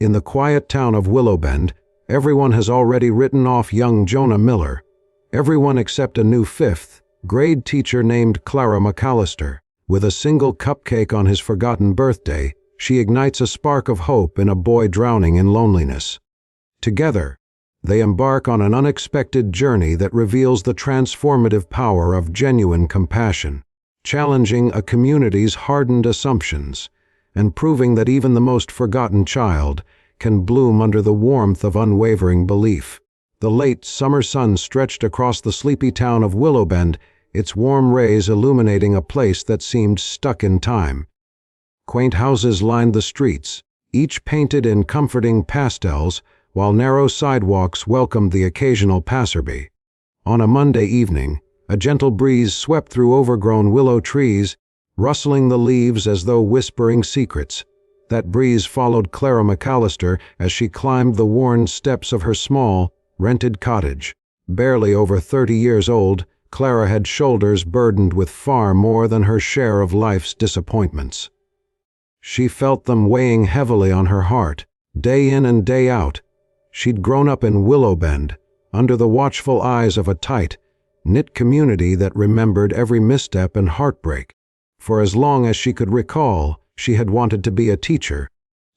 In the quiet town of Willowbend, everyone has already written off young Jonah Miller. Everyone except a new fifth-grade teacher named Clara McAllister. With a single cupcake on his forgotten birthday, she ignites a spark of hope in a boy drowning in loneliness. Together, they embark on an unexpected journey that reveals the transformative power of genuine compassion, challenging a community's hardened assumptions, and proving that even the most forgotten child can bloom under the warmth of unwavering belief. The late summer sun stretched across the sleepy town of Willowbend, its warm rays illuminating a place that seemed stuck in time. Quaint houses lined the streets, each painted in comforting pastels, while narrow sidewalks welcomed the occasional passerby. On a Monday evening, a gentle breeze swept through overgrown willow trees, rustling the leaves as though whispering secrets. That breeze followed Clara McAllister as she climbed the worn steps of her small, rented cottage. Barely over 30 years old, Clara had shoulders burdened with far more than her share of life's disappointments. She felt them weighing heavily on her heart, day in and day out. She'd grown up in Willowbend, under the watchful eyes of a tight, knit community that remembered every misstep and heartbreak. For as long as she could recall, she had wanted to be a teacher,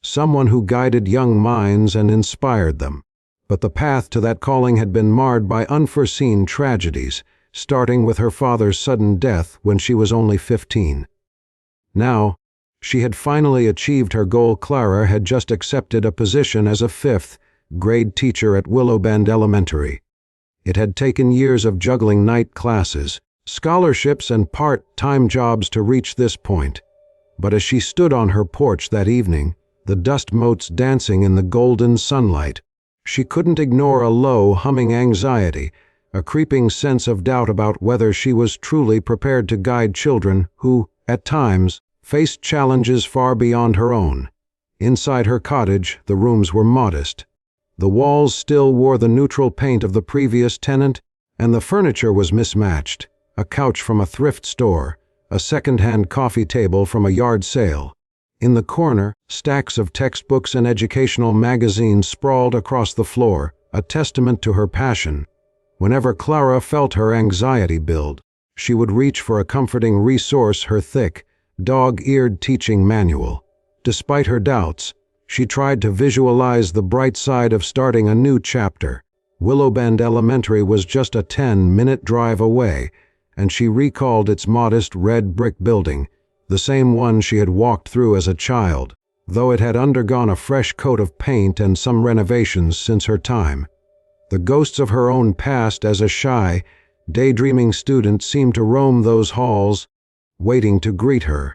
someone who guided young minds and inspired them. But the path to that calling had been marred by unforeseen tragedies, starting with her father's sudden death when she was only 15. Now, she had finally achieved her goal. Clara had just accepted a position as a fifth-grade teacher at Willowbend Elementary. It had taken years of juggling night classes, scholarships, and part-time jobs to reach this point. But as she stood on her porch that evening, the dust motes dancing in the golden sunlight, she couldn't ignore a low, humming anxiety, a creeping sense of doubt about whether she was truly prepared to guide children who, at times, faced challenges far beyond her own. Inside her cottage, the rooms were modest. The walls still wore the neutral paint of the previous tenant, and the furniture was mismatched. A couch from a thrift store, a second-hand coffee table from a yard sale. In the corner, stacks of textbooks and educational magazines sprawled across the floor, a testament to her passion. Whenever Clara felt her anxiety build, she would reach for a comforting resource, her thick, dog-eared teaching manual. Despite her doubts, she tried to visualize the bright side of starting a new chapter. Willowbend Elementary was just a 10-minute drive away, and she recalled its modest red brick building, the same one she had walked through as a child, though it had undergone a fresh coat of paint and some renovations since her time. The ghosts of her own past as a shy, daydreaming student seemed to roam those halls, waiting to greet her.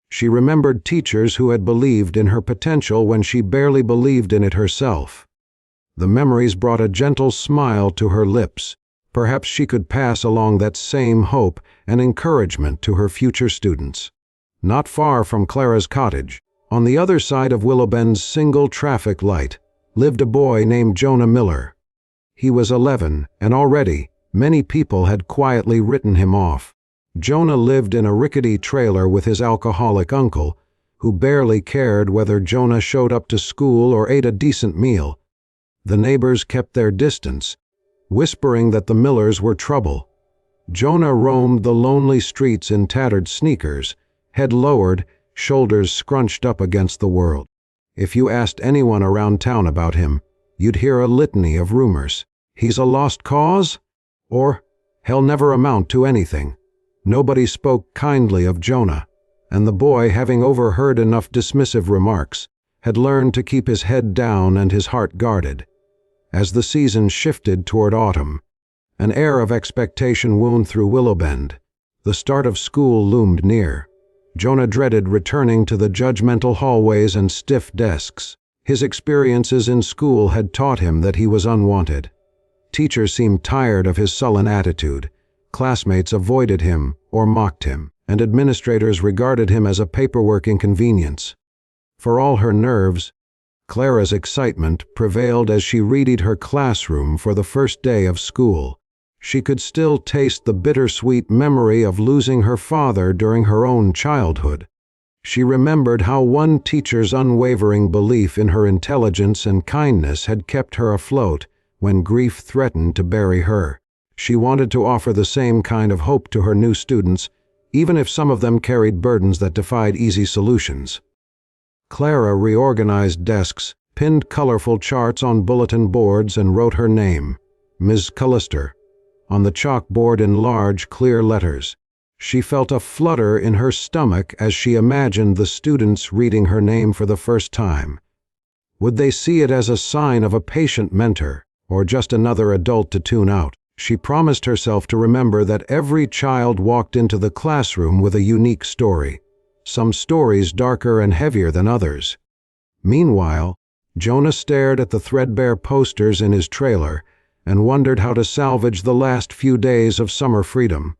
She remembered teachers who had believed in her potential when she barely believed in it herself. The memories brought a gentle smile to her lips. Perhaps she could pass along that same hope and encouragement to her future students. Not far from Clara's cottage, on the other side of Willowbend's single traffic light, lived a boy named Jonah Miller. He was 11, and already many people had quietly written him off. Jonah lived in a rickety trailer with his alcoholic uncle, who barely cared whether Jonah showed up to school or ate a decent meal. The neighbors kept their distance, whispering that the Millers were trouble. Jonah roamed the lonely streets in tattered sneakers, head lowered, shoulders scrunched up against the world. If you asked anyone around town about him, you'd hear a litany of rumors. He's a lost cause? Or, he'll never amount to anything. Nobody spoke kindly of Jonah, and the boy, having overheard enough dismissive remarks, had learned to keep his head down and his heart guarded. As the season shifted toward autumn, an air of expectation wound through Willowbend. The start of school loomed near. Jonah dreaded returning to the judgmental hallways and stiff desks. His experiences in school had taught him that he was unwanted. Teachers seemed tired of his sullen attitude. Classmates avoided him or mocked him, and administrators regarded him as a paperwork inconvenience. For all her nerves, Clara's excitement prevailed as she readied her classroom for the first day of school. She could still taste the bittersweet memory of losing her father during her own childhood. She remembered how one teacher's unwavering belief in her intelligence and kindness had kept her afloat when grief threatened to bury her. She wanted to offer the same kind of hope to her new students, even if some of them carried burdens that defied easy solutions. Clara reorganized desks, pinned colorful charts on bulletin boards, and wrote her name, Ms. McAllister, on the chalkboard in large, clear letters. She felt a flutter in her stomach as she imagined the students reading her name for the first time. Would they see it as a sign of a patient mentor, or just another adult to tune out? She promised herself to remember that every child walked into the classroom with a unique story, some stories darker and heavier than others. Meanwhile, Jonah stared at the threadbare posters in his trailer and wondered how to salvage the last few days of summer freedom.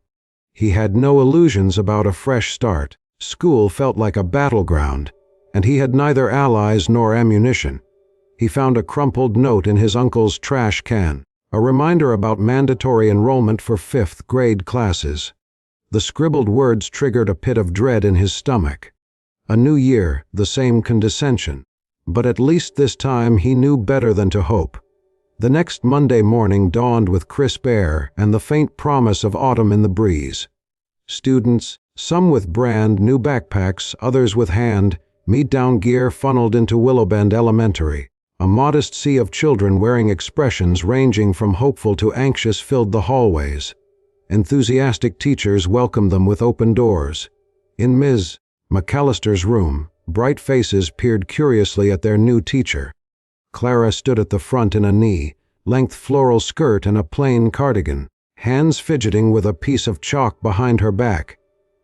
He had no illusions about a fresh start. School felt like a battleground, and he had neither allies nor ammunition. He found a crumpled note in his uncle's trash can, a reminder about mandatory enrollment for 5th grade classes. The scribbled words triggered a pit of dread in his stomach. A new year, the same condescension. But at least this time he knew better than to hope. The next Monday morning dawned with crisp air and the faint promise of autumn in the breeze. Students, some with brand new backpacks, others with me-down gear, funneled into Willowbend Elementary. A modest sea of children wearing expressions ranging from hopeful to anxious filled the hallways. Enthusiastic teachers welcomed them with open doors. In Ms. McAllister's room, bright faces peered curiously at their new teacher. Clara stood at the front in a knee-length floral skirt and a plain cardigan, hands fidgeting with a piece of chalk behind her back.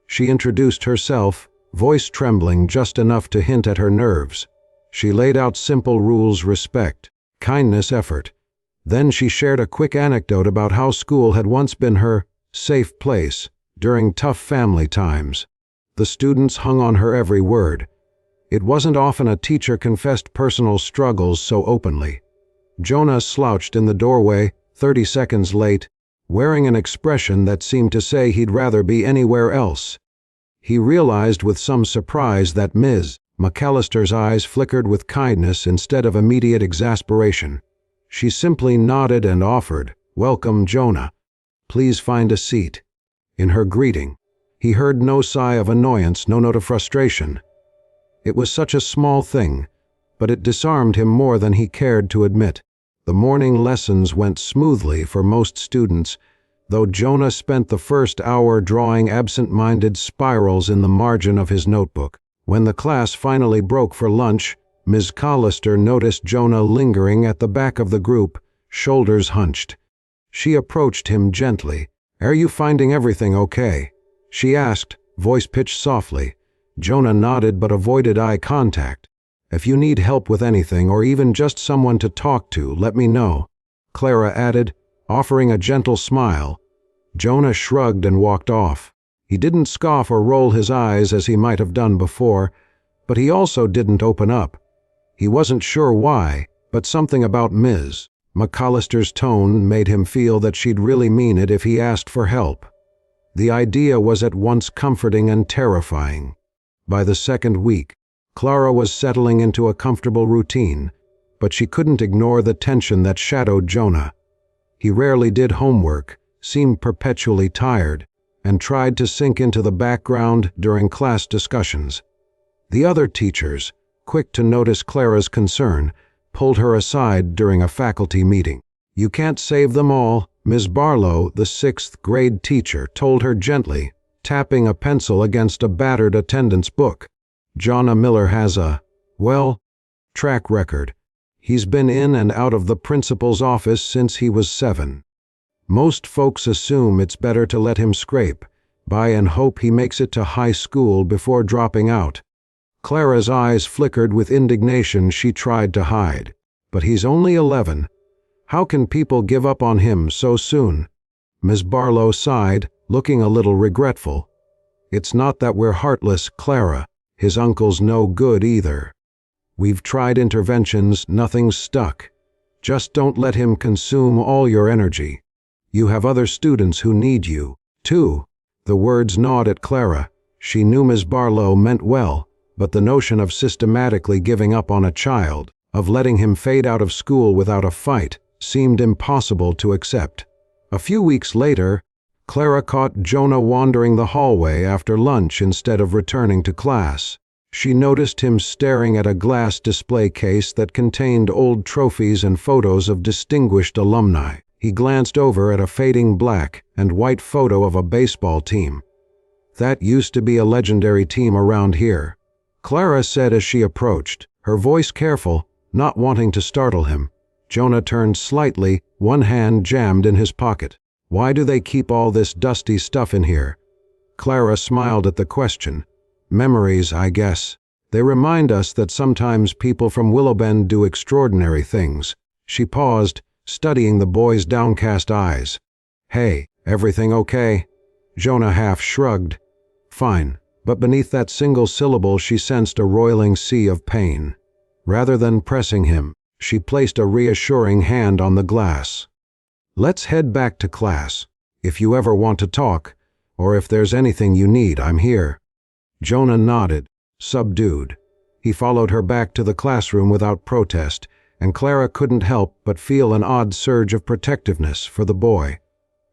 She introduced herself, voice trembling just enough to hint at her nerves. She laid out simple rules: respect, kindness, effort. Then she shared a quick anecdote about how school had once been her safe place during tough family times. The students hung on her every word. It wasn't often a teacher confessed personal struggles so openly. Jonah slouched in the doorway, 30 seconds late, wearing an expression that seemed to say he'd rather be anywhere else. He realized with some surprise that Ms. McAllister's eyes flickered with kindness instead of immediate exasperation. She simply nodded and offered, "Welcome, Jonah. Please find a seat." In her greeting, he heard no sigh of annoyance, no note of frustration. It was such a small thing, but it disarmed him more than he cared to admit. The morning lessons went smoothly for most students, though Jonah spent the first hour drawing absent-minded spirals in the margin of his notebook. When the class finally broke for lunch, Ms. McAllister noticed Jonah lingering at the back of the group, shoulders hunched. She approached him gently. "Are you finding everything okay?" she asked, voice pitched softly. Jonah nodded but avoided eye contact. "If you need help with anything, or even just someone to talk to, let me know," Clara added, offering a gentle smile. Jonah shrugged and walked off. He didn't scoff or roll his eyes as he might have done before, but he also didn't open up. He wasn't sure why, but something about Ms. McAllister's tone made him feel that she'd really mean it if he asked for help. The idea was at once comforting and terrifying. By the second week, Clara was settling into a comfortable routine, but she couldn't ignore the tension that shadowed Jonah. He rarely did homework, seemed perpetually tired, and tried to sink into the background during class discussions. The other teachers, quick to notice Clara's concern, pulled her aside during a faculty meeting. "You can't save them all," Ms. Barlow, the 6th grade teacher, told her gently, tapping a pencil against a battered attendance book. "Jonah Miller has a, track record. He's been in and out of the principal's office since he was 7. Most folks assume it's better to let him scrape by and hope he makes it to high school before dropping out." Clara's eyes flickered with indignation she tried to hide. "But he's only 11. How can people give up on him so soon?" Ms. Barlow sighed, looking a little regretful. "It's not that we're heartless, Clara. His uncle's no good either. We've tried interventions, nothing's stuck. Just don't let him consume all your energy. You have other students who need you, too." The words gnawed at Clara. She knew Ms. Barlow meant well, but the notion of systematically giving up on a child, of letting him fade out of school without a fight, seemed impossible to accept. A few weeks later, Clara caught Jonah wandering the hallway after lunch instead of returning to class. She noticed him staring at a glass display case that contained old trophies and photos of distinguished alumni. He glanced over at a fading black and white photo of a baseball team. "That used to be a legendary team around here," Clara said as she approached, her voice careful, not wanting to startle him. Jonah turned slightly, one hand jammed in his pocket. "Why do they keep all this dusty stuff in here?" Clara smiled at the question. "Memories, I guess. They remind us that sometimes people from Willowbend do extraordinary things." She paused, studying the boy's downcast eyes. "Hey, everything okay?" Jonah half shrugged. "Fine," but beneath that single syllable she sensed a roiling sea of pain. Rather than pressing him, she placed a reassuring hand on the glass. "Let's head back to class. If you ever want to talk, or if there's anything you need, I'm here." Jonah nodded, subdued. He followed her back to the classroom without protest, and Clara couldn't help but feel an odd surge of protectiveness for the boy.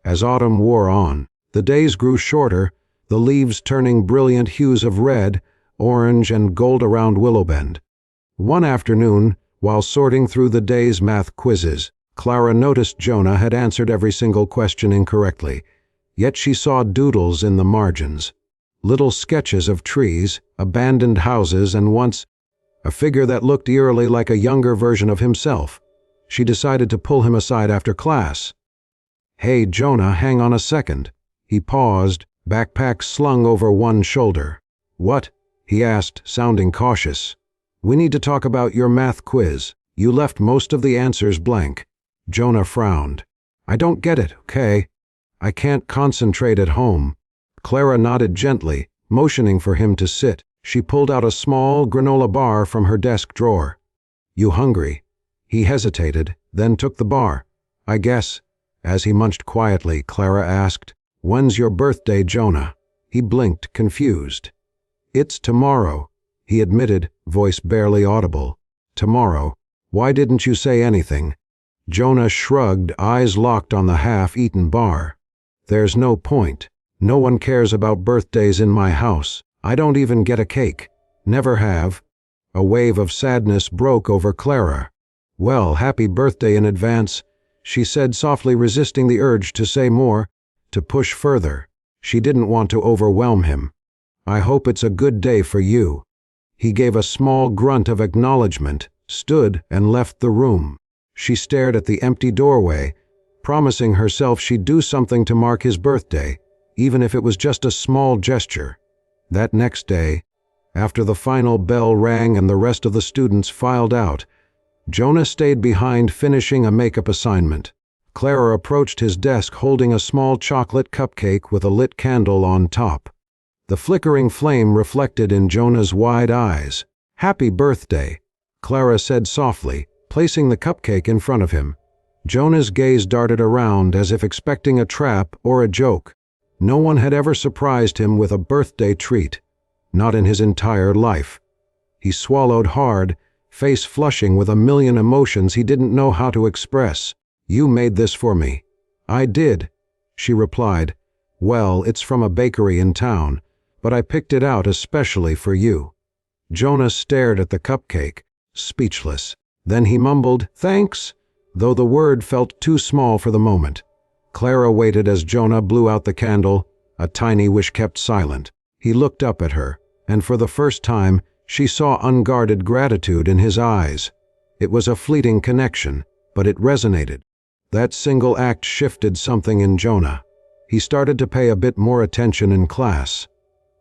As autumn wore on, the days grew shorter, the leaves turning brilliant hues of red, orange, and gold around Willowbend. One afternoon, while sorting through the day's math quizzes, Clara noticed Jonah had answered every single question incorrectly, yet she saw doodles in the margins. Little sketches of trees, abandoned houses, and once a figure that looked eerily like a younger version of himself. She decided to pull him aside after class. "Hey, Jonah, hang on a second." He paused, backpack slung over one shoulder. "What?" he asked, sounding cautious. "We need to talk about your math quiz. You left most of the answers blank." Jonah frowned. "I don't get it, okay? I can't concentrate at home." Clara nodded gently, motioning for him to sit. She pulled out a small granola bar from her desk drawer. "You hungry?" He hesitated, then took the bar. "I guess." As he munched quietly, Clara asked, "When's your birthday, Jonah?" He blinked, confused. "It's tomorrow," he admitted, voice barely audible. "Tomorrow. Why didn't you say anything?" Jonah shrugged, eyes locked on the half-eaten bar. "There's no point. No one cares about birthdays in my house. I don't even get a cake. Never have." A wave of sadness broke over Clara. "Well, happy birthday in advance," she said softly, resisting the urge to say more, to push further. She didn't want to overwhelm him. "I hope it's a good day for you." He gave a small grunt of acknowledgement, stood, and left the room. She stared at the empty doorway, promising herself she'd do something to mark his birthday, even if it was just a small gesture. That next day, after the final bell rang and the rest of the students filed out, Jonah stayed behind finishing a makeup assignment. Clara approached his desk holding a small chocolate cupcake with a lit candle on top. The flickering flame reflected in Jonah's wide eyes. "Happy birthday," Clara said softly, placing the cupcake in front of him. Jonah's gaze darted around as if expecting a trap or a joke. No one had ever surprised him with a birthday treat, not in his entire life. He swallowed hard, face flushing with a million emotions he didn't know how to express. "You made this for me." "I did," she replied. "Well, it's from a bakery in town, but I picked it out especially for you." Jonah stared at the cupcake, speechless. Then he mumbled, "Thanks," though the word felt too small for the moment. Clara waited as Jonah blew out the candle, a tiny wish kept silent. He looked up at her, and for the first time, she saw unguarded gratitude in his eyes. It was a fleeting connection, but it resonated. That single act shifted something in Jonah. He started to pay a bit more attention in class.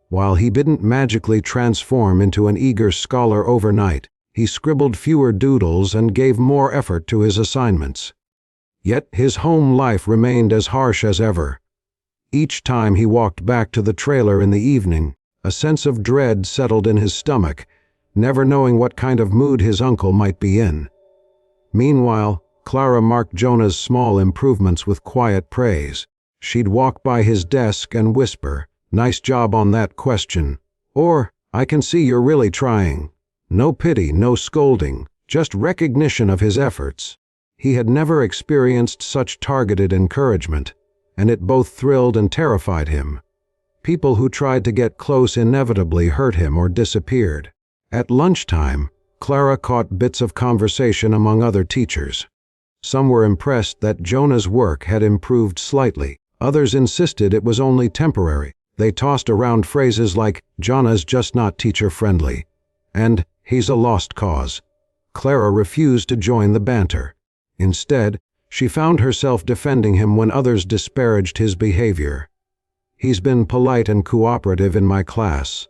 While he didn't magically transform into an eager scholar overnight, he scribbled fewer doodles and gave more effort to his assignments. Yet his home life remained as harsh as ever. Each time he walked back to the trailer in the evening, a sense of dread settled in his stomach, never knowing what kind of mood his uncle might be in. Meanwhile, Clara marked Jonah's small improvements with quiet praise. She'd walk by his desk and whisper, "Nice job on that question," or I can see you're really trying. No pity, no scolding, just recognition of his efforts. He had never experienced such targeted encouragement, and it both thrilled and terrified him. People who tried to get close inevitably hurt him or disappeared. At lunchtime, Clara caught bits of conversation among other teachers. Some were impressed that Jonah's work had improved slightly. Others insisted it was only temporary. They tossed around phrases like, "Jonah's just not teacher-friendly," and "he's a lost cause." Clara refused to join the banter. Instead, she found herself defending him when others disparaged his behavior. "He's been polite and cooperative in my class,"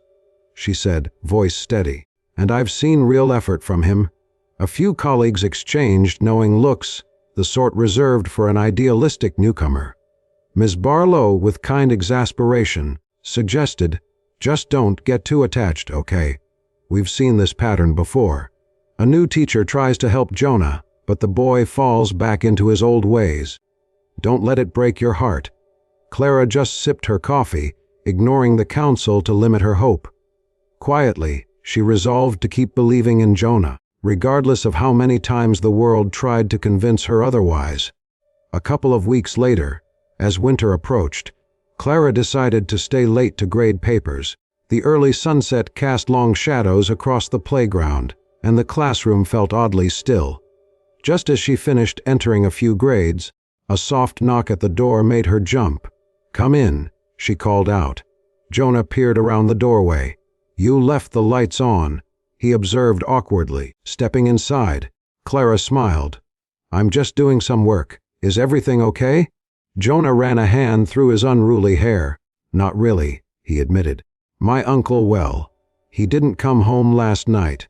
she said, voice steady, "and I've seen real effort from him." A few colleagues exchanged knowing looks, the sort reserved for an idealistic newcomer. Ms. Barlow, with kind exasperation, suggested, "Just don't get too attached, okay? We've seen this pattern before." A new teacher tries to help Jonah, but the boy falls back into his old ways. "Don't let it break your heart." Clara just sipped her coffee, ignoring the counsel to limit her hope. Quietly, she resolved to keep believing in Jonah, regardless of how many times the world tried to convince her otherwise. A couple of weeks later, as winter approached, Clara decided to stay late to grade papers. The early sunset cast long shadows across the playground, and the classroom felt oddly still. Just as she finished entering a few grades, a soft knock at the door made her jump. "Come in," she called out. Jonah peered around the doorway. "You left the lights on," he observed awkwardly, stepping inside. Clara smiled. "I'm just doing some work. Is everything okay?" Jonah ran a hand through his unruly hair. "Not really," he admitted. "My uncle, well, he didn't come home last night.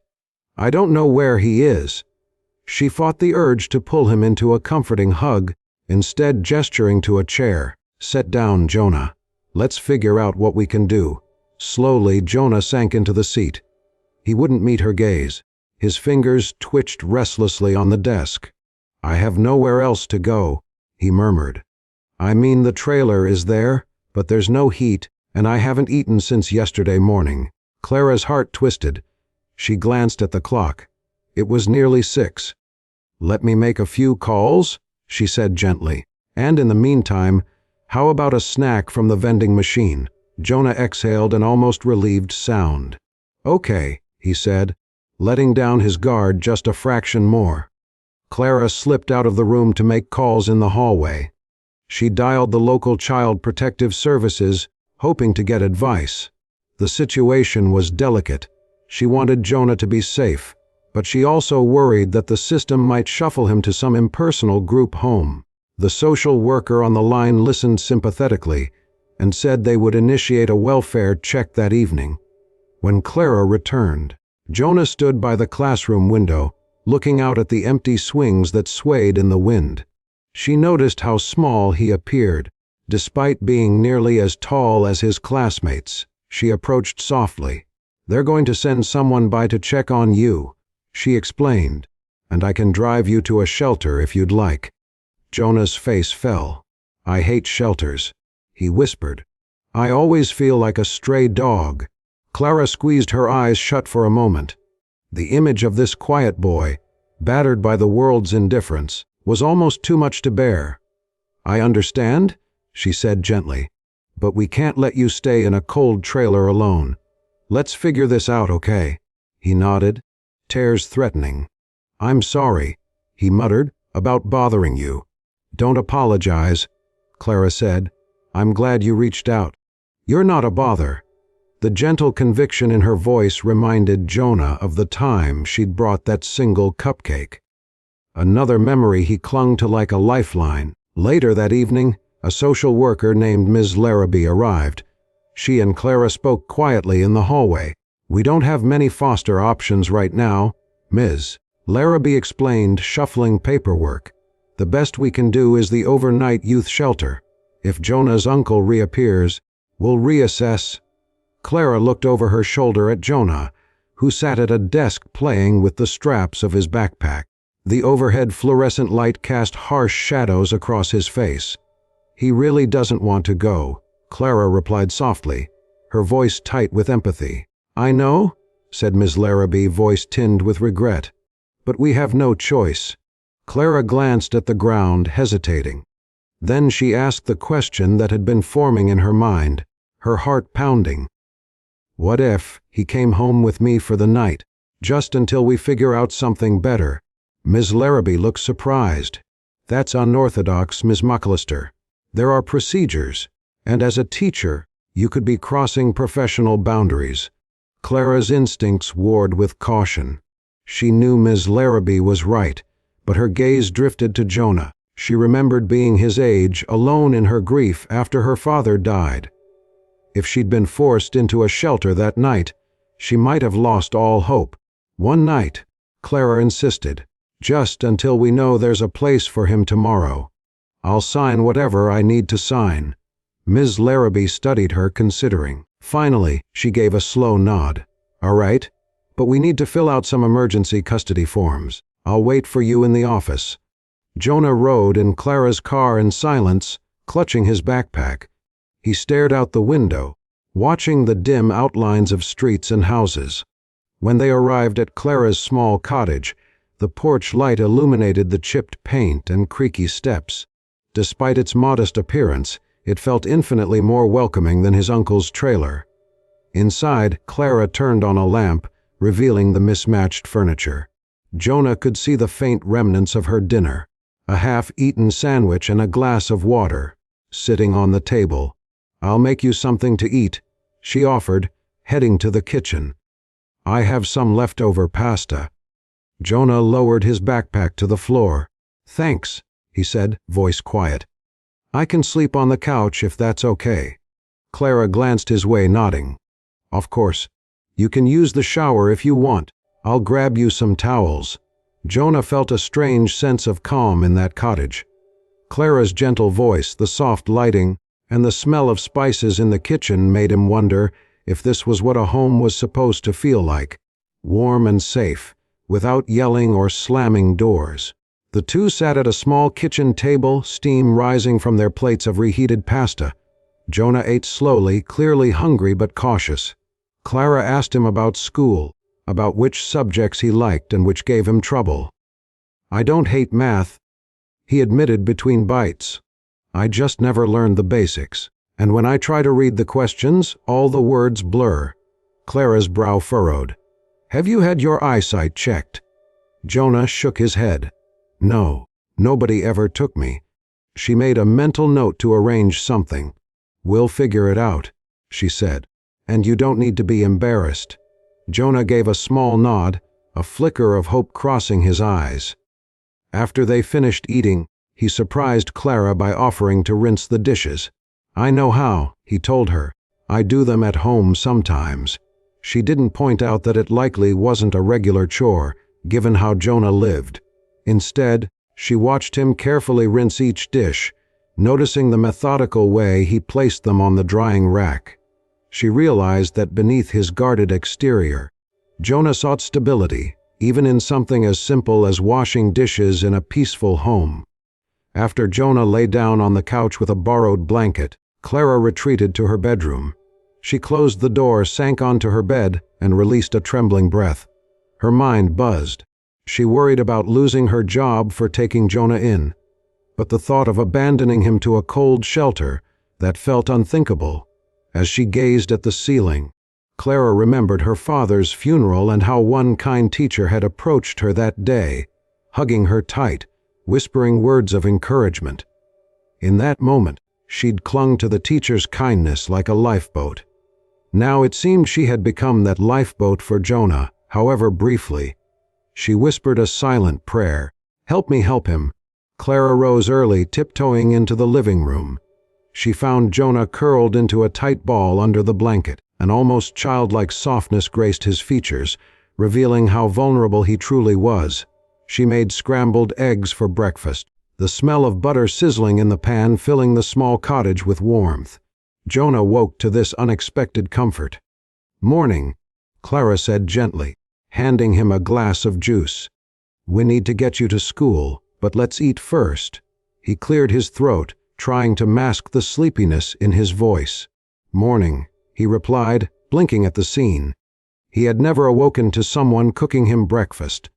I don't know where he is." She fought the urge to pull him into a comforting hug, instead gesturing to a chair. "Sit down, Jonah. Let's figure out what we can do." Slowly, Jonah sank into the seat. He wouldn't meet her gaze. His fingers twitched restlessly on the desk. "I have nowhere else to go," he murmured. "I mean, the trailer is there, but there's no heat, and I haven't eaten since yesterday morning." Clara's heart twisted. She glanced at the clock. It was nearly 6. "Let me make a few calls," she said gently. "And in the meantime, how about a snack from the vending machine?" Jonah exhaled an almost relieved sound. "Okay," he said, letting down his guard just a fraction more. Clara slipped out of the room to make calls in the hallway. She dialed the local Child Protective Services, hoping to get advice. The situation was delicate. She wanted Jonah to be safe, but she also worried that the system might shuffle him to some impersonal group home. The social worker on the line listened sympathetically and said they would initiate a welfare check that evening. When Clara returned, Jonah stood by the classroom window, looking out at the empty swings that swayed in the wind. She noticed how small he appeared, despite being nearly as tall as his classmates. She approached softly. "They're going to send someone by to check on you," she explained, "and I can drive you to a shelter if you'd like." Jonah's face fell. "I hate shelters," he whispered. "I always feel like a stray dog." Clara squeezed her eyes shut for a moment. The image of this quiet boy, battered by the world's indifference, was almost too much to bear. "I understand," she said gently, "but we can't let you stay in a cold trailer alone. Let's figure this out, okay?" He nodded, tears threatening. "I'm sorry," he muttered, "about bothering you." "Don't apologize," Clara said. "I'm glad you reached out. You're not a bother." The gentle conviction in her voice reminded Jonah of the time she'd brought that single cupcake. Another memory he clung to like a lifeline. Later that evening, a social worker named Ms. Larrabee arrived. She and Clara spoke quietly in the hallway. "We don't have many foster options right now, Ms. Larrabee explained, shuffling paperwork. "The best we can do is the overnight youth shelter. If Jonah's uncle reappears, we'll reassess." Clara looked over her shoulder at Jonah, who sat at a desk playing with the straps of his backpack. The overhead fluorescent light cast harsh shadows across his face. "He really doesn't want to go," Clara replied softly, her voice tight with empathy. "I know," said Miss Larrabee, voice tinged with regret. "But we have no choice." Clara glanced at the ground, hesitating. Then she asked the question that had been forming in her mind, her heart pounding. "What if he came home with me for the night, just until we figure out something better?" Miss Larrabee looked surprised. "That's unorthodox, Miss McAllister. There are procedures, and as a teacher, you could be crossing professional boundaries." Clara's instincts warred with caution. She knew Miss Larrabee was right, but her gaze drifted to Jonah. She remembered being his age, alone in her grief after her father died. If she'd been forced into a shelter that night, she might have lost all hope. "One night," Clara insisted, "just until we know there's a place for him tomorrow. I'll sign whatever I need to sign." Ms. Larrabee studied her, considering. Finally, she gave a slow nod. "All right, but we need to fill out some emergency custody forms. I'll wait for you in the office." Jonah rode in Clara's car in silence, clutching his backpack. He stared out the window, watching the dim outlines of streets and houses. When they arrived at Clara's small cottage, the porch light illuminated the chipped paint and creaky steps. Despite its modest appearance, it felt infinitely more welcoming than his uncle's trailer. Inside, Clara turned on a lamp, revealing the mismatched furniture. Jonah could see the faint remnants of her dinner, a half-eaten sandwich and a glass of water, sitting on the table. "I'll make you something to eat," she offered, heading to the kitchen. "I have some leftover pasta." Jonah lowered his backpack to the floor. "Thanks," he said, voice quiet. "I can sleep on the couch if that's okay." Clara glanced his way, nodding. "Of course. You can use the shower if you want. I'll grab you some towels." Jonah felt a strange sense of calm in that cottage. Clara's gentle voice, the soft lighting, and the smell of spices in the kitchen made him wonder if this was what a home was supposed to feel like. Warm and safe, without yelling or slamming doors. The two sat at a small kitchen table, steam rising from their plates of reheated pasta. Jonah ate slowly, clearly hungry but cautious. Clara asked him about school, about which subjects he liked and which gave him trouble. "I don't hate math," he admitted between bites. "I just never learned the basics, and when I try to read the questions, all the words blur." Clara's brow furrowed. "Have you had your eyesight checked?" Jonah shook his head. "No, nobody ever took me." She made a mental note to arrange something. "We'll figure it out," she said. "And you don't need to be embarrassed." Jonah gave a small nod, a flicker of hope crossing his eyes. After they finished eating, he surprised Clara by offering to rinse the dishes. "I know how," he told her. "I do them at home sometimes." She didn't point out that it likely wasn't a regular chore, given how Jonah lived. Instead, she watched him carefully rinse each dish, noticing the methodical way he placed them on the drying rack. She realized that beneath his guarded exterior, Jonah sought stability, even in something as simple as washing dishes in a peaceful home. After Jonah lay down on the couch with a borrowed blanket, Clara retreated to her bedroom. She closed the door, sank onto her bed, and released a trembling breath. Her mind buzzed. She worried about losing her job for taking Jonah in. But the thought of abandoning him to a cold shelter, that felt unthinkable. As she gazed at the ceiling, Clara remembered her father's funeral and how one kind teacher had approached her that day, hugging her tight, whispering words of encouragement. In that moment, she'd clung to the teacher's kindness like a lifeboat. Now it seemed she had become that lifeboat for Jonah, however briefly. She whispered a silent prayer. "Help me help him." Clara rose early, tiptoeing into the living room. She found Jonah curled into a tight ball under the blanket. An almost childlike softness graced his features, revealing how vulnerable he truly was. She made scrambled eggs for breakfast, the smell of butter sizzling in the pan filling the small cottage with warmth. Jonah woke to this unexpected comfort. "Morning," Clara said gently, handing him a glass of juice. "We need to get you to school, but let's eat first." He cleared his throat, trying to mask the sleepiness in his voice. "Morning," he replied, blinking at the scene. He had never awoken to someone cooking him breakfast.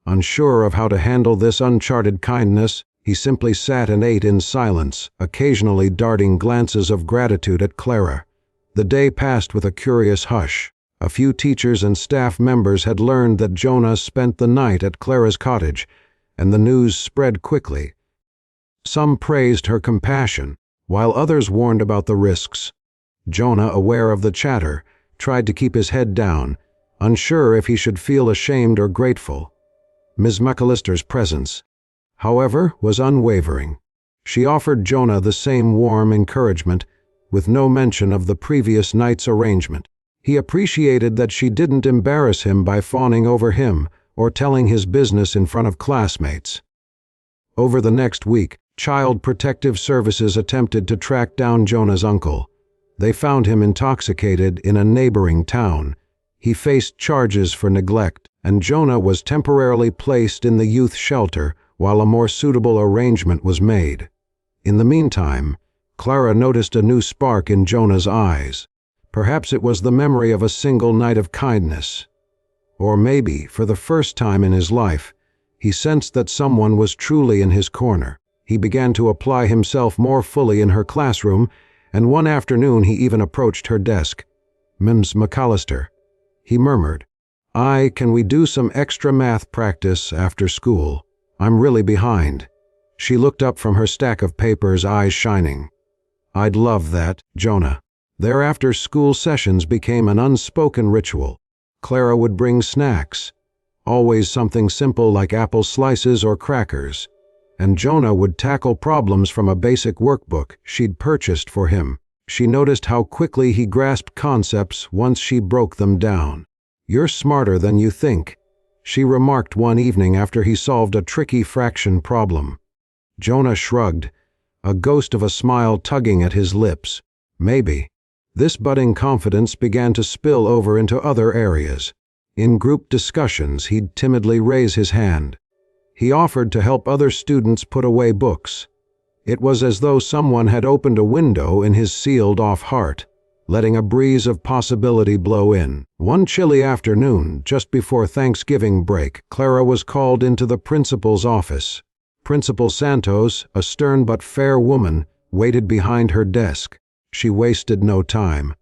Unsure of how to handle this uncharted kindness, he simply sat and ate in silence, occasionally darting glances of gratitude at Clara. The day passed with a curious hush. A few teachers and staff members had learned that Jonah spent the night at Clara's cottage, and the news spread quickly. Some praised her compassion, while others warned about the risks. Jonah, aware of the chatter, tried to keep his head down, unsure if he should feel ashamed or grateful. Ms. McAllister's presence, however, was unwavering. She offered Jonah the same warm encouragement, with no mention of the previous night's arrangement. He appreciated that she didn't embarrass him by fawning over him or telling his business in front of classmates. Over the next week, Child Protective Services attempted to track down Jonah's uncle. They found him intoxicated in a neighboring town. He faced charges for neglect, and Jonah was temporarily placed in the youth shelter while a more suitable arrangement was made. In the meantime, Clara noticed a new spark in Jonah's eyes. Perhaps it was the memory of a single night of kindness. Or maybe, for the first time in his life, he sensed that someone was truly in his corner. He began to apply himself more fully in her classroom, and one afternoon he even approached her desk. "Ms. McAllister," he murmured, "can we do some extra math practice after school? I'm really behind." She looked up from her stack of papers, eyes shining. "I'd love that, Jonah." Their after-school sessions became an unspoken ritual. Clara would bring snacks, always something simple like apple slices or crackers, and Jonah would tackle problems from a basic workbook she'd purchased for him. She noticed how quickly he grasped concepts once she broke them down. "You're smarter than you think," she remarked one evening after he solved a tricky fraction problem. Jonah shrugged, a ghost of a smile tugging at his lips. Maybe. This budding confidence began to spill over into other areas. In group discussions, he'd timidly raise his hand. He offered to help other students put away books. It was as though someone had opened a window in his sealed-off heart, letting a breeze of possibility blow in. One chilly afternoon, just before Thanksgiving break, Clara was called into the principal's office. Principal Santos, a stern but fair woman, waited behind her desk. She wasted no time.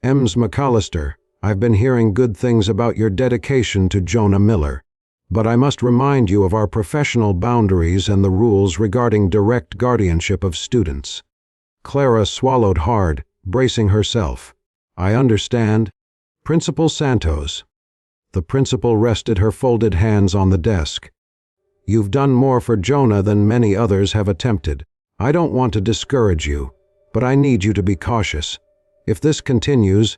"Ms. McAllister, I've been hearing good things about your dedication to Jonah Miller, but I must remind you of our professional boundaries and the rules regarding direct guardianship of students." Clara swallowed hard, bracing herself. "I understand. Principal Santos." The principal rested her folded hands on the desk. "You've done more for Jonah than many others have attempted. I don't want to discourage you, but I need you to be cautious. If this continues,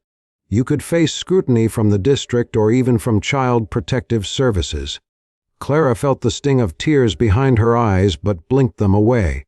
you could face scrutiny from the district or even from Child Protective Services." Clara felt the sting of tears behind her eyes but blinked them away.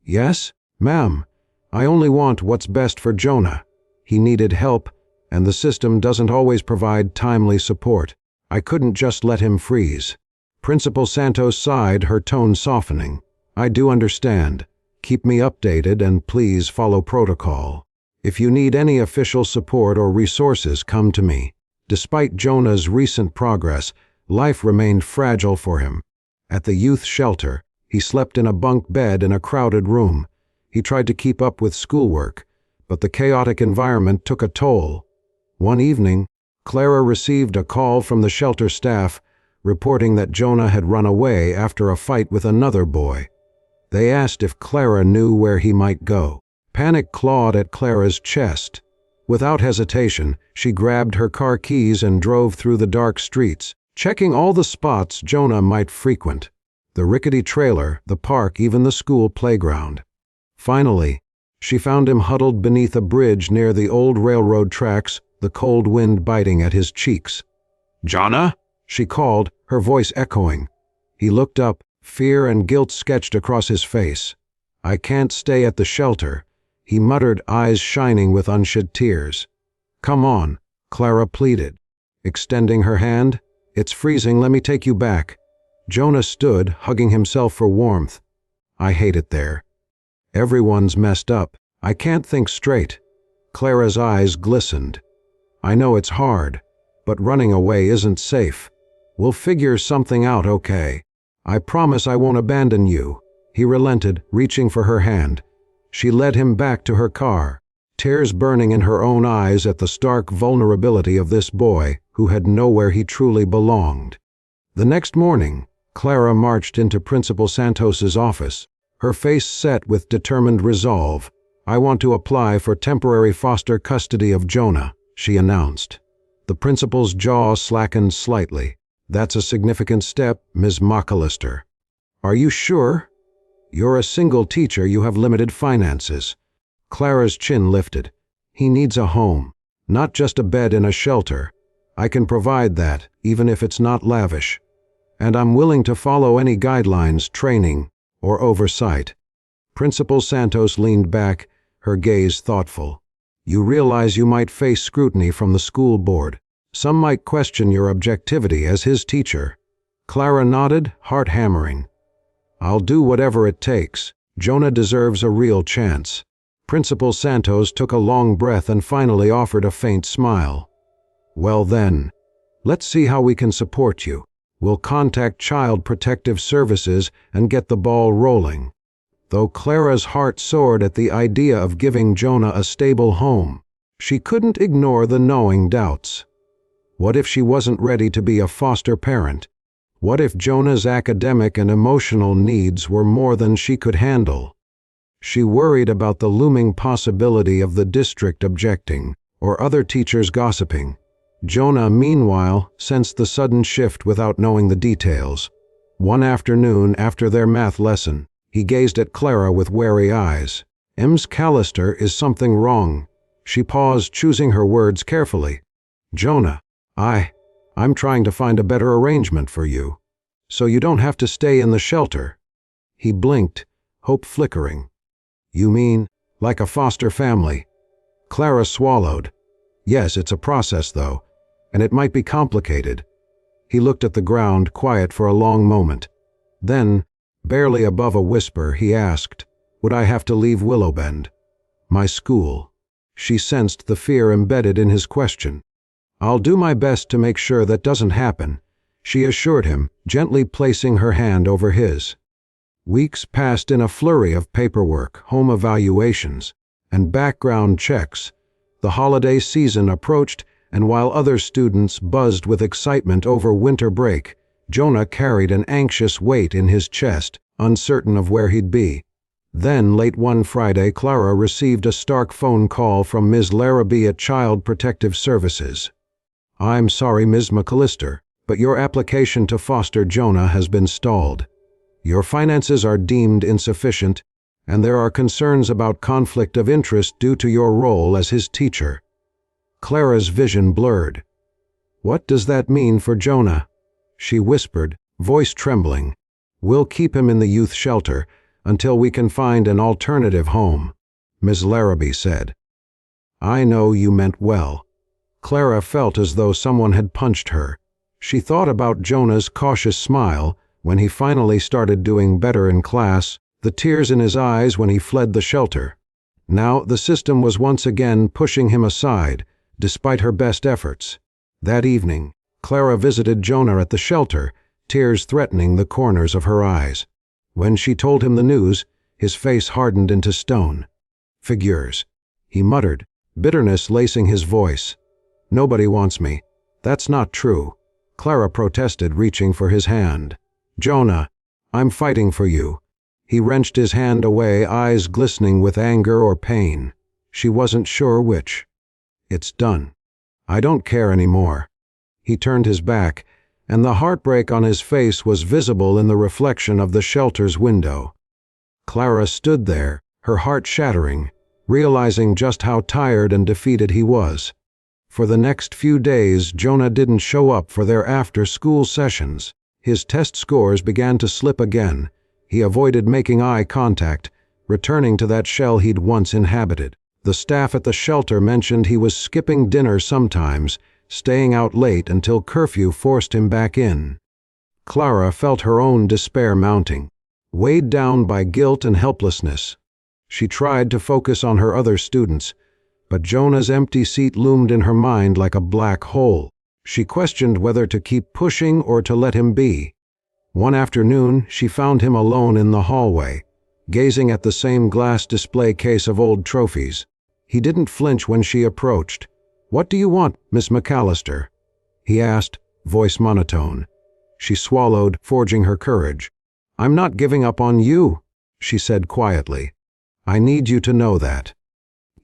"Yes, ma'am. I only want what's best for Jonah. He needed help, and the system doesn't always provide timely support. I couldn't just let him freeze." Principal Santos sighed, her tone softening. "I do understand. Keep me updated and please follow protocol. If you need any official support or resources, come to me." Despite Jonah's recent progress, life remained fragile for him. At the youth shelter, he slept in a bunk bed in a crowded room. He tried to keep up with schoolwork, but the chaotic environment took a toll. One evening, Clara received a call from the shelter staff reporting that Jonah had run away after a fight with another boy. They asked if Clara knew where he might go. Panic clawed at Clara's chest. Without hesitation, she grabbed her car keys and drove through the dark streets, checking all the spots Jonah might frequent: the rickety trailer, the park, even the school playground. Finally, she found him huddled beneath a bridge near the old railroad tracks, the cold wind biting at his cheeks. "Jonah?" she called, her voice echoing. He looked up, fear and guilt sketched across his face. "I can't stay at the shelter," he muttered, eyes shining with unshed tears. "Come on," Clara pleaded, extending her hand. "It's freezing, let me take you back." Jonah stood, hugging himself for warmth. "I hate it there. Everyone's messed up. I can't think straight." Clara's eyes glistened. "I know it's hard, but running away isn't safe. We'll figure something out, okay? I promise I won't abandon you." He relented, reaching for her hand. She led him back to her car, tears burning in her own eyes at the stark vulnerability of this boy who had nowhere he truly belonged. The next morning, Clara marched into Principal Santos's office, her face set with determined resolve. "I want to apply for temporary foster custody of Jonah," she announced. The principal's jaw slackened slightly. "That's a significant step, Ms. McAllister." "Are you sure?" "You're a single teacher, you have limited finances." Clara's chin lifted. "He needs a home, not just a bed in a shelter. I can provide that, even if it's not lavish. And I'm willing to follow any guidelines, training, or oversight." Principal Santos leaned back, her gaze thoughtful. "You realize you might face scrutiny from the school board. Some might question your objectivity as his teacher." Clara nodded, heart hammering. "I'll do whatever it takes. Jonah deserves a real chance." Principal Santos took a long breath and finally offered a faint smile. "Well then, let's see how we can support you. We'll contact Child Protective Services and get the ball rolling." Though Clara's heart soared at the idea of giving Jonah a stable home, she couldn't ignore the gnawing doubts. What if she wasn't ready to be a foster parent? What if Jonah's academic and emotional needs were more than she could handle? She worried about the looming possibility of the district objecting, or other teachers gossiping. Jonah, meanwhile, sensed the sudden shift without knowing the details. One afternoon, after their math lesson, he gazed at Clara with wary eyes. "Ms. Callister, is something wrong?" She paused, choosing her words carefully. "Jonah, I'm trying to find a better arrangement for you, so you don't have to stay in the shelter." He blinked, hope flickering. "You mean, like a foster family?" Clara swallowed. "Yes, it's a process, though, and it might be complicated." He looked at the ground, quiet for a long moment. Then, barely above a whisper, he asked, "Would I have to leave Willowbend?" "My school." She sensed the fear embedded in his question. "I'll do my best to make sure that doesn't happen," she assured him, gently placing her hand over his. Weeks passed in a flurry of paperwork, home evaluations, and background checks. The holiday season approached, and while other students buzzed with excitement over winter break, Jonah carried an anxious weight in his chest, uncertain of where he'd be. Then, late one Friday, Clara received a stark phone call from Ms. Larrabee at Child Protective Services. "I'm sorry, Ms. McAllister, but your application to foster Jonah has been stalled. Your finances are deemed insufficient, and there are concerns about conflict of interest due to your role as his teacher." Clara's vision blurred. "What does that mean for Jonah?" She whispered, voice trembling. "We'll keep him in the youth shelter until we can find an alternative home," Ms. Larrabee said. "I know you meant well." Clara felt as though someone had punched her. She thought about Jonah's cautious smile when he finally started doing better in class, the tears in his eyes when he fled the shelter. Now the system was once again pushing him aside, despite her best efforts. That evening, Clara visited Jonah at the shelter, tears threatening the corners of her eyes. When she told him the news, his face hardened into stone. "Figures," he muttered, bitterness lacing his voice. "Nobody wants me. That's not true." Clara protested, reaching for his hand. "Jonah, I'm fighting for you." He wrenched his hand away, eyes glistening with anger or pain. She wasn't sure which. "It's done. I don't care anymore." He turned his back, and the heartbreak on his face was visible in the reflection of the shelter's window. Clara stood there, her heart shattering, realizing just how tired and defeated he was. For the next few days, Jonah didn't show up for their after-school sessions. His test scores began to slip again. He avoided making eye contact, returning to that shell he'd once inhabited. The staff at the shelter mentioned he was skipping dinner sometimes, staying out late until curfew forced him back in. Clara felt her own despair mounting, weighed down by guilt and helplessness. She tried to focus on her other students, but Jonah's empty seat loomed in her mind like a black hole. She questioned whether to keep pushing or to let him be. One afternoon, she found him alone in the hallway, gazing at the same glass display case of old trophies. He didn't flinch when she approached. "What do you want, Miss McAllister?" he asked, voice monotone. She swallowed, forging her courage. "I'm not giving up on you," she said quietly. "I need you to know that.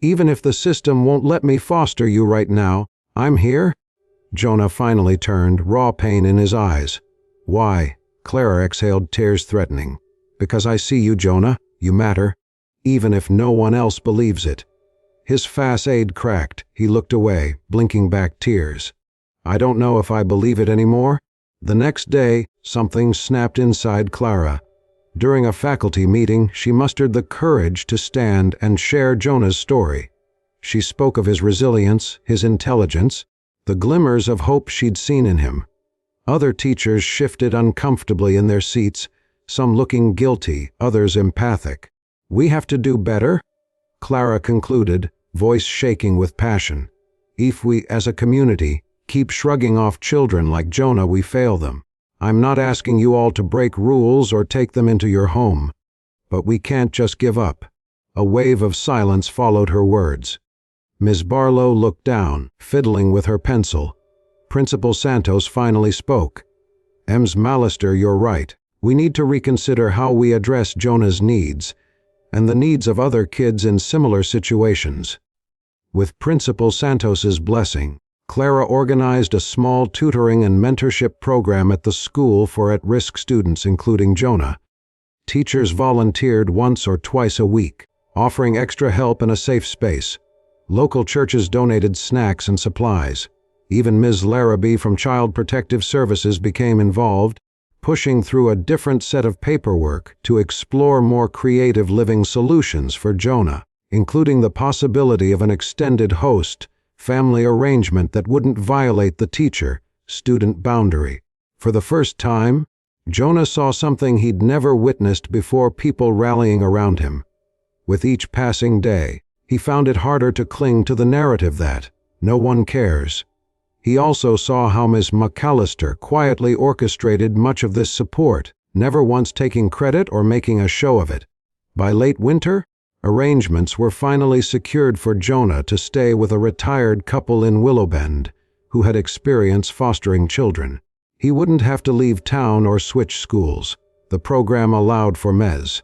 Even if the system won't let me foster you right now, I'm here." Jonah finally turned, raw pain in his eyes. "Why?" Clara exhaled, tears threatening. "Because I see you, Jonah. You matter, even if no one else believes it." His facade cracked. He looked away, blinking back tears. "I don't know if I believe it anymore." The next day, something snapped inside Clara. During a faculty meeting, she mustered the courage to stand and share Jonah's story. She spoke of his resilience, his intelligence, the glimmers of hope she'd seen in him. Other teachers shifted uncomfortably in their seats, some looking guilty, others empathic. "We have to do better," Clara concluded, voice shaking with passion. "If we, as a community, keep shrugging off children like Jonah, we fail them. I'm not asking you all to break rules or take them into your home. But we can't just give up." A wave of silence followed her words. Ms. Barlow looked down, fiddling with her pencil. Principal Santos finally spoke. "Ms. McAllister, you're right. We need to reconsider how we address Jonah's needs, and the needs of other kids in similar situations." With Principal Santos's blessing, Clara organized a small tutoring and mentorship program at the school for at-risk students, including Jonah. Teachers volunteered once or twice a week, offering extra help in a safe space. Local churches donated snacks and supplies. Even Ms. Larrabee from Child Protective Services became involved, pushing through a different set of paperwork to explore more creative living solutions for Jonah, including the possibility of an extended host family arrangement that wouldn't violate the teacher-student boundary. For the first time, Jonah saw something he'd never witnessed before: people rallying around him. With each passing day, he found it harder to cling to the narrative that no one cares. He also saw how Ms. McAllister quietly orchestrated much of this support, never once taking credit or making a show of it. By late winter, arrangements were finally secured for Jonah to stay with a retired couple in Willowbend who had experience fostering children. He wouldn't have to leave town or switch schools. The program allowed for Ms.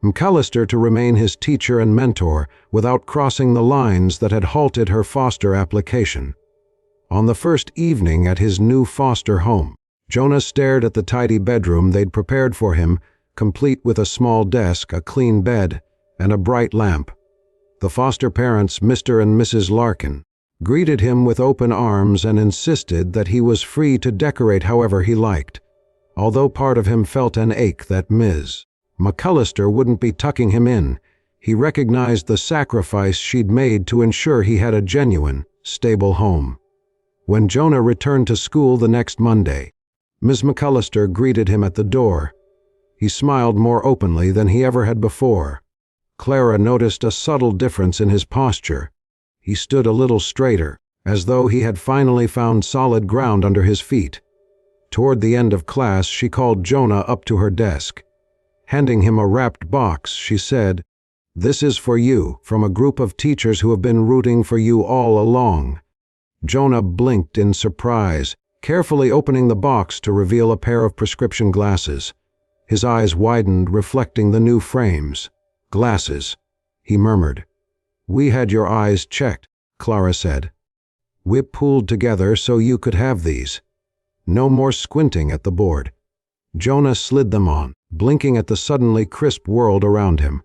McAllister to remain his teacher and mentor without crossing the lines that had halted her foster application. On the first evening at his new foster home, Jonah stared at the tidy bedroom they'd prepared for him, complete with a small desk, a clean bed, and a bright lamp. The foster parents, Mr. and Mrs. Larkin, greeted him with open arms and insisted that he was free to decorate however he liked, although part of him felt an ache that Ms. McAllister wouldn't be tucking him in. He recognized the sacrifice she'd made to ensure he had a genuine, stable home. When Jonah returned to school the next Monday, Ms. McAllister greeted him at the door. He smiled more openly than he ever had before. Clara noticed a subtle difference in his posture. He stood a little straighter, as though he had finally found solid ground under his feet. Toward the end of class, she called Jonah up to her desk. Handing him a wrapped box, she said, "This is for you, from a group of teachers who have been rooting for you all along." Jonah blinked in surprise, carefully opening the box to reveal a pair of prescription glasses. His eyes widened, reflecting the new frames. "Glasses," he murmured. "We had your eyes checked," Clara said. "We pooled together so you could have these. No more squinting at the board." Jonah slid them on, blinking at the suddenly crisp world around him.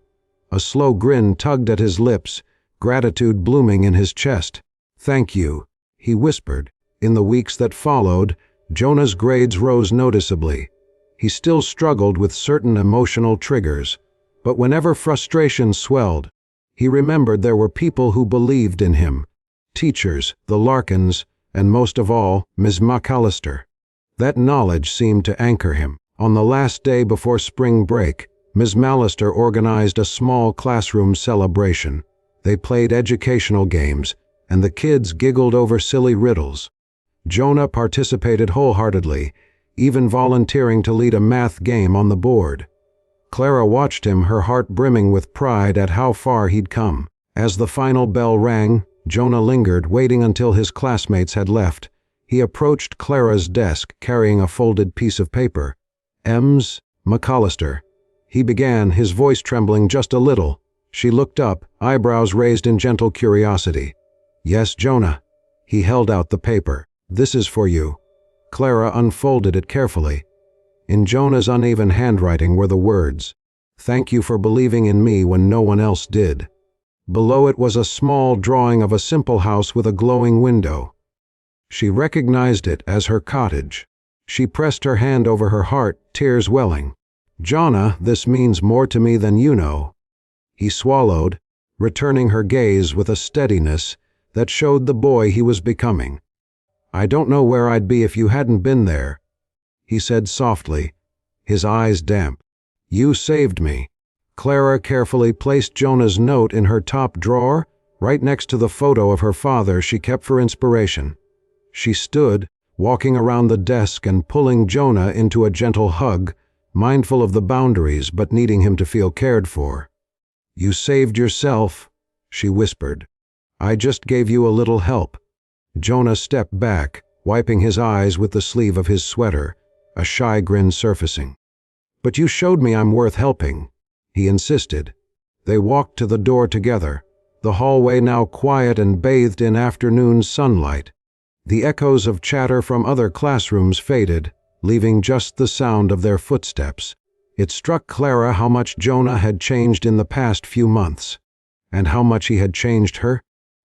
A slow grin tugged at his lips, gratitude blooming in his chest. "Thank you," he whispered. In the weeks that followed, Jonah's grades rose noticeably. He still struggled with certain emotional triggers, but whenever frustration swelled, he remembered there were people who believed in him. Teachers, the Larkins, and most of all, Ms. McAllister. That knowledge seemed to anchor him. On the last day before spring break, Ms. McAllister organized a small classroom celebration. They played educational games, and the kids giggled over silly riddles. Jonah participated wholeheartedly, even volunteering to lead a math game on the board. Clara watched him, her heart brimming with pride at how far he'd come. As the final bell rang, Jonah lingered, waiting until his classmates had left. He approached Clara's desk, carrying a folded piece of paper. "Ms. McAllister," he began, his voice trembling just a little. She looked up, eyebrows raised in gentle curiosity. "Yes, Jonah." He held out the paper. "This is for you." Clara unfolded it carefully. In Jonah's uneven handwriting were the words, "Thank you for believing in me when no one else did." Below it was a small drawing of a simple house with a glowing window. She recognized it as her cottage. She pressed her hand over her heart, tears welling. "Jonah, this means more to me than you know." He swallowed, returning her gaze with a steadiness that showed the boy he was becoming. "I don't know where I'd be if you hadn't been there," he said softly, his eyes damp. "You saved me." Clara carefully placed Jonah's note in her top drawer, right next to the photo of her father she kept for inspiration. She stood, walking around the desk and pulling Jonah into a gentle hug, mindful of the boundaries but needing him to feel cared for. "You saved yourself," she whispered. "I just gave you a little help." Jonah stepped back, wiping his eyes with the sleeve of his sweater, a shy grin surfacing. "But you showed me I'm worth helping," he insisted. They walked to the door together, the hallway now quiet and bathed in afternoon sunlight. The echoes of chatter from other classrooms faded, leaving just the sound of their footsteps. It struck Clara how much Jonah had changed in the past few months, and how much he had changed her.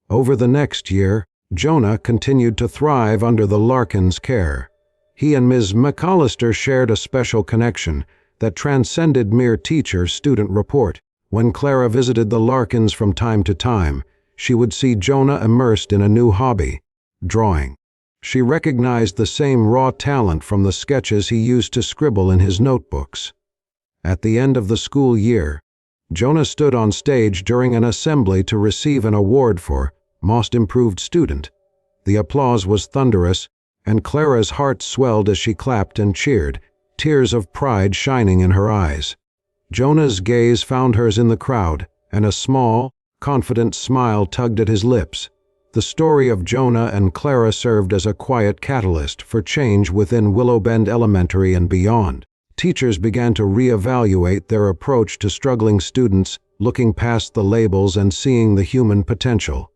Over the next year, Jonah continued to thrive under the Larkins' care. He and Ms. McAllister shared a special connection that transcended mere teacher-student rapport. When Clara visited the Larkins from time to time, she would see Jonah immersed in a new hobby, drawing. She recognized the same raw talent from the sketches he used to scribble in his notebooks. At the end of the school year, Jonah stood on stage during an assembly to receive an award for Most Improved Student. The applause was thunderous, and Clara's heart swelled as she clapped and cheered, tears of pride shining in her eyes. Jonah's gaze found hers in the crowd, and a small, confident smile tugged at his lips. The story of Jonah and Clara served as a quiet catalyst for change within Willowbend Elementary and beyond. Teachers began to reevaluate their approach to struggling students, looking past the labels and seeing the human potential.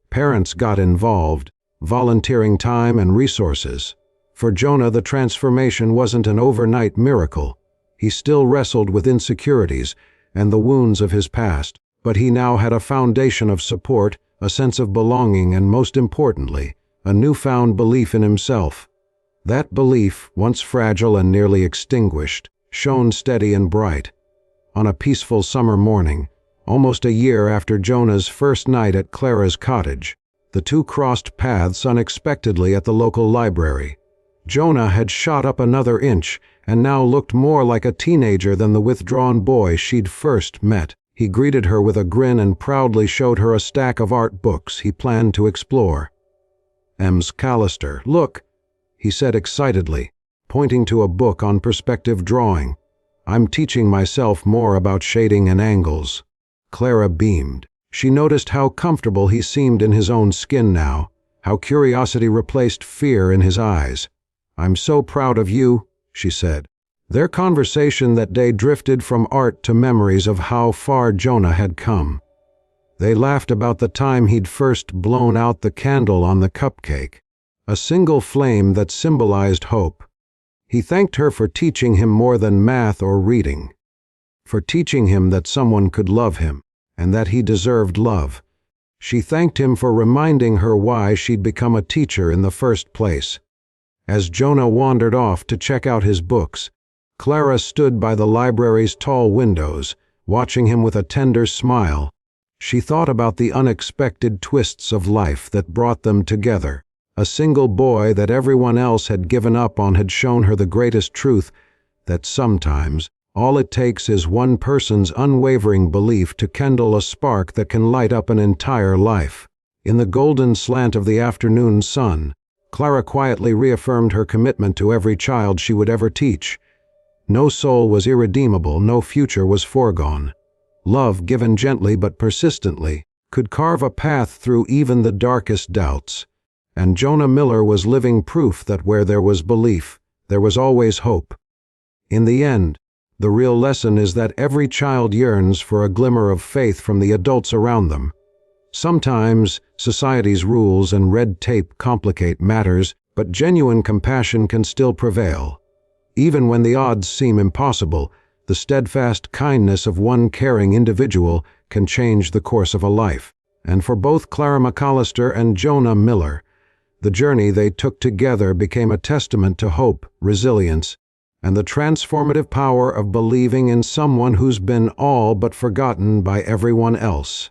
Parents got involved, volunteering time and resources. For Jonah, the transformation wasn't an overnight miracle. He still wrestled with insecurities and the wounds of his past, but he now had a foundation of support, a sense of belonging, and most importantly, a newfound belief in himself. That belief, once fragile and nearly extinguished, shone steady and bright. On a peaceful summer morning, almost a year after Jonah's first night at Clara's cottage, the two crossed paths unexpectedly at the local library. Jonah had shot up another inch and now looked more like a teenager than the withdrawn boy she'd first met. He greeted her with a grin and proudly showed her a stack of art books he planned to explore. "Ms. McAllister, look," he said excitedly, pointing to a book on perspective drawing. "I'm teaching myself more about shading and angles." Clara beamed. She noticed how comfortable he seemed in his own skin now, how curiosity replaced fear in his eyes. "I'm so proud of you," she said. Their conversation that day drifted from art to memories of how far Jonah had come. They laughed about the time he'd first blown out the candle on the cupcake, a single flame that symbolized hope. He thanked her for teaching him more than math or reading, for teaching him that someone could love him, and that he deserved love. She thanked him for reminding her why she'd become a teacher in the first place. As Jonah wandered off to check out his books, Clara stood by the library's tall windows, watching him with a tender smile. She thought about the unexpected twists of life that brought them together. A single boy that everyone else had given up on had shown her the greatest truth, that sometimes all it takes is one person's unwavering belief to kindle a spark that can light up an entire life. In the golden slant of the afternoon sun, Clara quietly reaffirmed her commitment to every child she would ever teach. No soul was irredeemable, no future was foregone. Love, given gently but persistently, could carve a path through even the darkest doubts. And Jonah Miller was living proof that where there was belief, there was always hope. In the end, the real lesson is that every child yearns for a glimmer of faith from the adults around them. Sometimes society's rules and red tape complicate matters, but genuine compassion can still prevail. Even when the odds seem impossible, the steadfast kindness of one caring individual can change the course of a life. And for both Clara McAllister and Jonah Miller, the journey they took together became a testament to hope, resilience, and the transformative power of believing in someone who's been all but forgotten by everyone else.